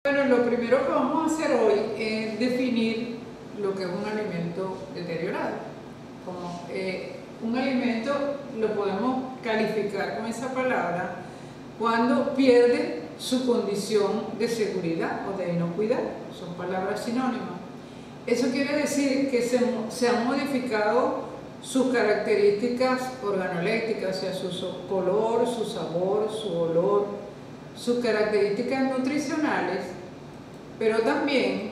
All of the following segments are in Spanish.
Bueno, lo primero que vamos a hacer hoy es definir lo que es un alimento deteriorado. Como un alimento lo podemos calificar con esa palabra cuando pierde su condición de seguridad o de inocuidad, son palabras sinónimas. Eso quiere decir que se han modificado sus características organolépticas, o sea, su color, su sabor, su olor, sus características nutricionales, pero también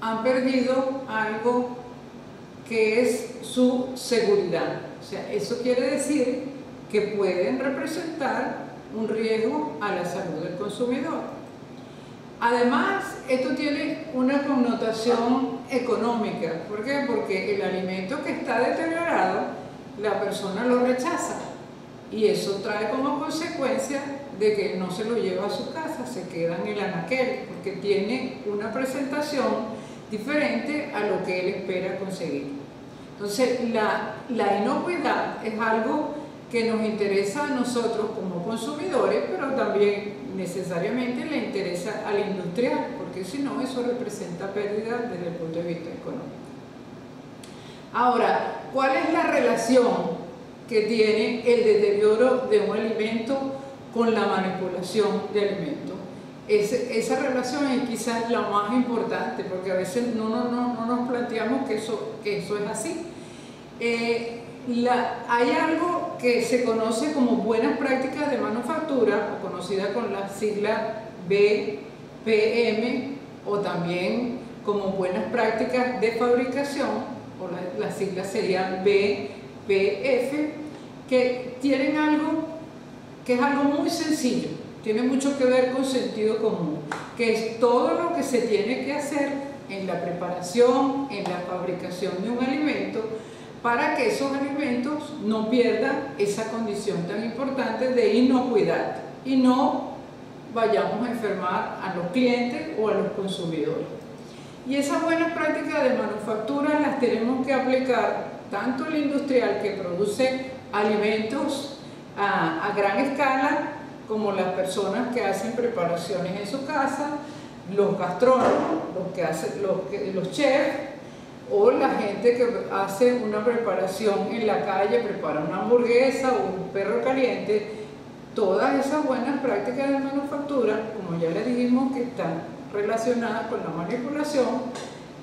han perdido algo que es su seguridad. O sea, eso quiere decir que pueden representar un riesgo a la salud del consumidor. Además, esto tiene una connotación económica. ¿Por qué? Porque el alimento que está deteriorado, la persona lo rechaza y eso trae como consecuencia de que no se lo lleva a su casa, se queda en el anaquel, porque tiene una presentación diferente a lo que él espera conseguir. Entonces, la inocuidad es algo que nos interesa a nosotros como consumidores, pero también necesariamente le interesa al industrial, porque si no, eso representa pérdida desde el punto de vista económico. Ahora, ¿cuál es la relación que tiene el deterioro de un alimento con la manipulación de alimentos? Esa relación es quizás la más importante, porque a veces no nos planteamos que eso es así. Hay algo que se conoce como buenas prácticas de manufactura, o conocida con la sigla BPM, o también como buenas prácticas de fabricación, o la sigla sería BPF, que tienen algo que es algo muy sencillo, tiene mucho que ver con sentido común, que es todo lo que se tiene que hacer en la preparación, en la fabricación de un alimento, para que esos alimentos no pierdan esa condición tan importante de inocuidad y no vayamos a enfermar a los clientes o a los consumidores. Y esas buenas prácticas de manufactura las tenemos que aplicar tanto el industrial que produce alimentos a gran escala, como las personas que hacen preparaciones en su casa, los gastrónomos, los chefs, o la gente que hace una preparación en la calle, prepara una hamburguesa o un perro caliente. Todas esas buenas prácticas de manufactura, como ya les dijimos que están relacionadas con la manipulación,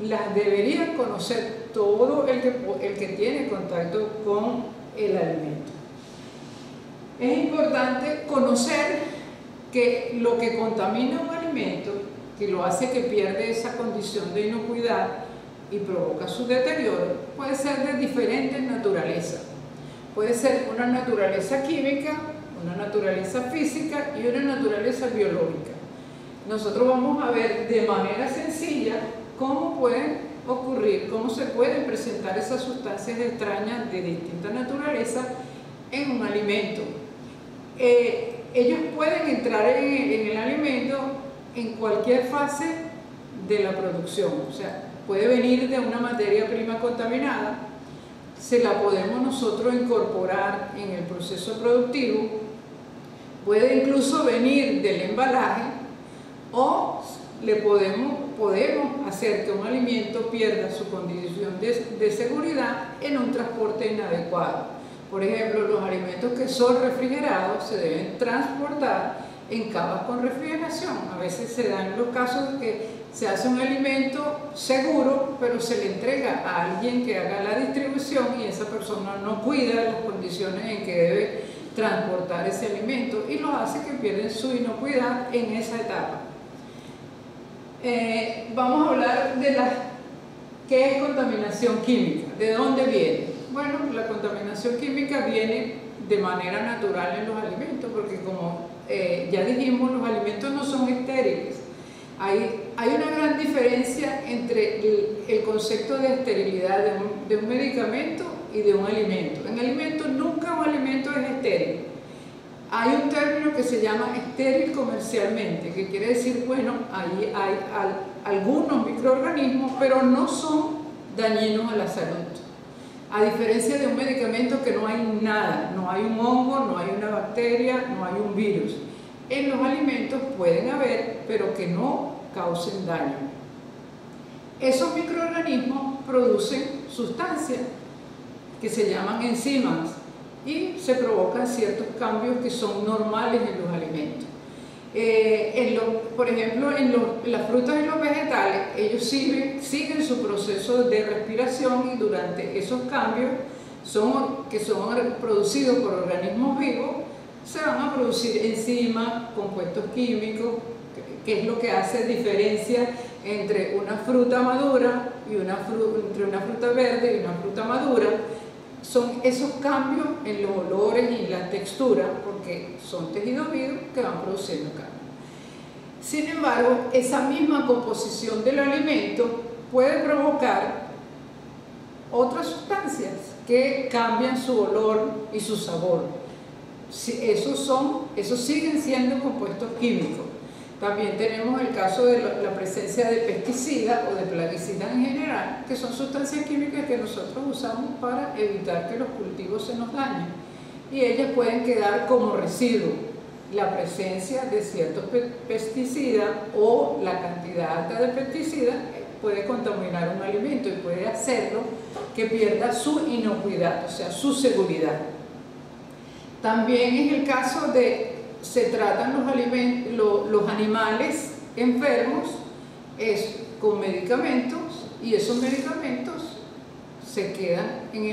las deberían conocer todo el que tiene contacto con el alimento. Es importante conocer que lo que contamina un alimento, que lo hace que pierde esa condición de inocuidad y provoca su deterioro, puede ser de diferentes naturalezas. Puede ser una naturaleza química, una naturaleza física y una naturaleza biológica. Nosotros vamos a ver de manera sencilla cómo pueden ocurrir, cómo se pueden presentar esas sustancias extrañas de distinta naturaleza en un alimento. Ellos pueden entrar en el alimento en cualquier fase de la producción, o sea, puede venir de una materia prima contaminada, se la podemos nosotros incorporar en el proceso productivo, puede incluso venir del embalaje, o podemos hacer que un alimento pierda su condición de seguridad en un transporte inadecuado. Por ejemplo, los alimentos que son refrigerados se deben transportar en cavas con refrigeración. A veces se dan los casos de que se hace un alimento seguro, pero se le entrega a alguien que haga la distribución y esa persona no cuida las condiciones en que debe transportar ese alimento y lo hace que pierden su inocuidad en esa etapa. Vamos a hablar de qué es contaminación química, de dónde viene. Bueno, la contaminación química viene de manera natural en los alimentos, porque como ya dijimos, los alimentos no son estériles. Hay una gran diferencia entre el concepto de esterilidad de un medicamento y de un alimento. En alimentos, nunca un alimento es estéril. Hay un término que se llama estéril comercialmente, que quiere decir, bueno, ahí hay algunos microorganismos, pero no son dañinos a la salud. A diferencia de un medicamento que no hay nada, no hay un hongo, no hay una bacteria, no hay un virus. En los alimentos pueden haber, pero que no causen daño. Esos microorganismos producen sustancias que se llaman enzimas y se provocan ciertos cambios que son normales en los alimentos. Por ejemplo, en las frutas y los vegetales, ellos siguen su proceso de respiración, y durante esos cambios que son producidos por organismos vivos, se van a producir enzimas, compuestos químicos, que es lo que hace diferencia entre una fruta madura y entre una fruta verde y una fruta madura. Son esos cambios en los olores y la textura, porque son tejidos vivos que van produciendo cambios. Sin embargo, esa misma composición del alimento puede provocar otras sustancias que cambian su olor y su sabor. Esos siguen siendo compuestos químicos. También tenemos el caso de la presencia de pesticidas o de plaguicidas en general, que son sustancias químicas que nosotros usamos para evitar que los cultivos se nos dañen, y ellas pueden quedar como residuo. La presencia de ciertos pesticidas o la cantidad alta de pesticidas puede contaminar un alimento y puede hacerlo que pierda su inocuidad, o sea, su seguridad. También es el caso de se tratan los animales enfermos con medicamentos, y esos medicamentos se quedan en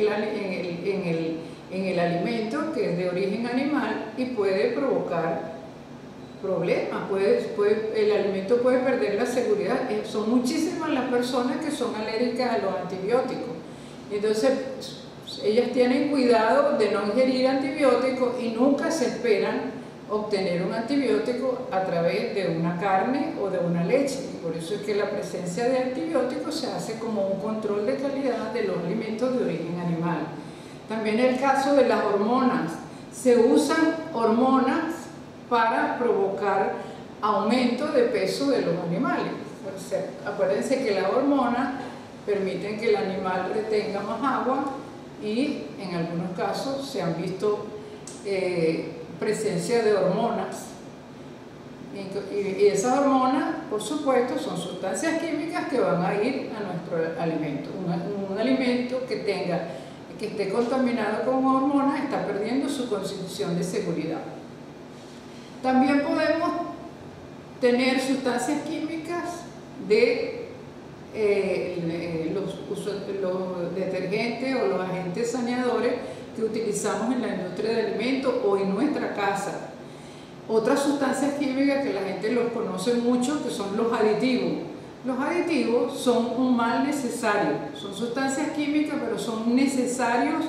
el alimento, que es de origen animal, y puede provocar problemas. El alimento puede perder la seguridad. Son muchísimas las personas que son alérgicas a los antibióticos. Entonces, ellas tienen cuidado de no ingerir antibióticos y nunca se esperan obtener un antibiótico a través de una carne o de una leche. Y por eso es que la presencia de antibióticos se hace como un control de calidad de los alimentos de origen animal. También el caso de las hormonas. Se usan hormonas para provocar aumento de peso de los animales. O sea, acuérdense que las hormonas permiten que el animal retenga más agua, y en algunos casos se han visto presencia de hormonas, y esas hormonas, por supuesto, son sustancias químicas que van a ir a nuestro alimento. Un alimento que esté contaminado con hormonas está perdiendo su constitución de seguridad. También podemos tener sustancias químicas de los detergentes o los agentes saneadores que utilizamos en la industria de alimentos o en nuestra casa. Otras sustancias químicas que la gente los conoce mucho, que son los aditivos. Los aditivos son un mal necesario, son sustancias químicas, pero son necesarios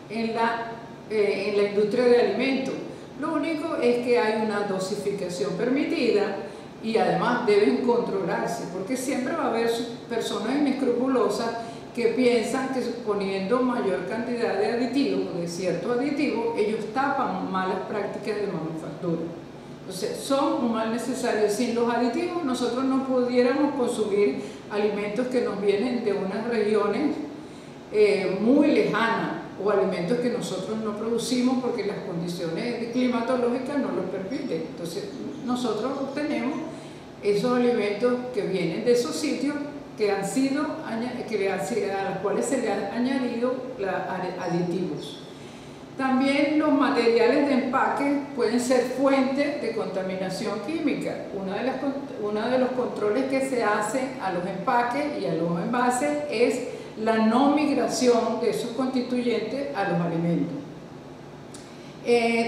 en la industria de alimentos. Lo único es que hay una dosificación permitida, y además deben controlarse, porque siempre va a haber personas inescrupulosas que piensan que poniendo mayor cantidad de aditivos, de ciertos aditivos, ellos tapan malas prácticas de manufactura. Entonces, son un mal necesario. Sin los aditivos nosotros no pudiéramos consumir alimentos que nos vienen de unas regiones muy lejanas, o alimentos que nosotros no producimos porque las condiciones climatológicas no lo permiten. Entonces, nosotros obtenemos esos alimentos que vienen de esos sitios a los cuales se le han añadido aditivos. También los materiales de empaque pueden ser fuentes de contaminación química. Uno de los controles que se hacen a los empaques y a los envases es la no migración de esos constituyentes a los alimentos.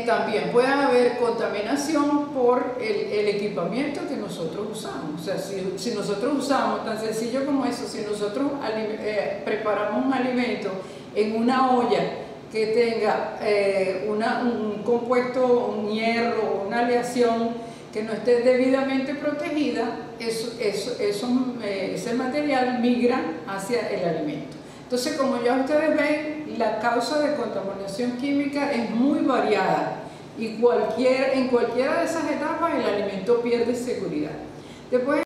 También puede haber contaminación por el equipamiento que nosotros usamos. O sea, si nosotros usamos, tan sencillo como eso, si nosotros preparamos un alimento en una olla que tenga un compuesto, un hierro, una aleación que no esté debidamente protegida, ese material migra hacia el alimento. Entonces, como ya ustedes ven, la causa de contaminación química es muy variada, y en cualquiera de esas etapas el alimento pierde seguridad. Después,